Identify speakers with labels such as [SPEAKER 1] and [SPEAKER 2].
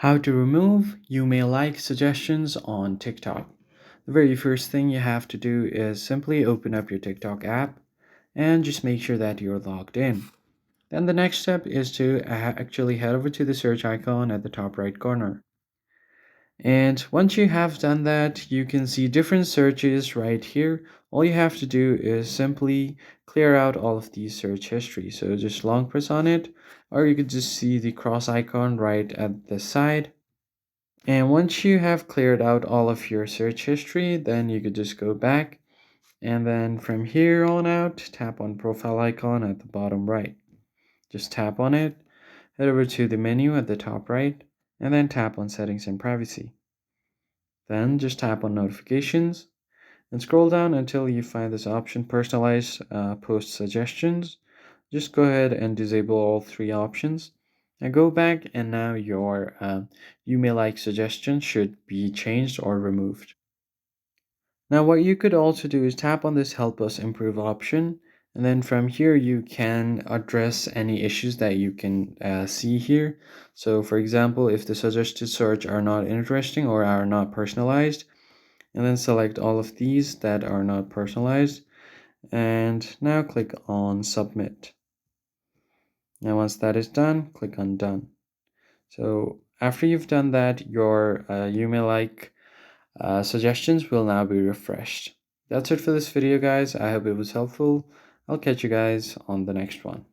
[SPEAKER 1] How to remove you may like suggestions on TikTok. The very first thing you have to do is simply open up your TikTok app and just make sure that you're logged in. Then the next step is to actually head over to the search icon at the top right corner. And once you have done that, you can see different searches right here. All you have to do is simply clear out all of these search history. So just long press on it, or you could just see the cross icon right at the side. And once you have cleared out all of your search history, then you could just go back and then from here on out, tap on profile icon at the bottom right. Just tap on it, head over to the menu at the top right, and then tap on settings and privacy. Then just tap on notifications and scroll down until you find this option personalize post suggestions. Just go ahead and disable all three options and go back, and now your you may like suggestions should be changed or removed. Now what you could also do is tap on this help us improve option, and then from here you can address any issues that you can see here. So for example, if the suggested search are not interesting or are not personalized, and then select all of these that are not personalized, and now click on submit. Now once that is done, click on done. So after you've done that, your you may like suggestions will now be refreshed. That's it for this video, guys. I hope it was helpful. I'll catch you guys on the next one.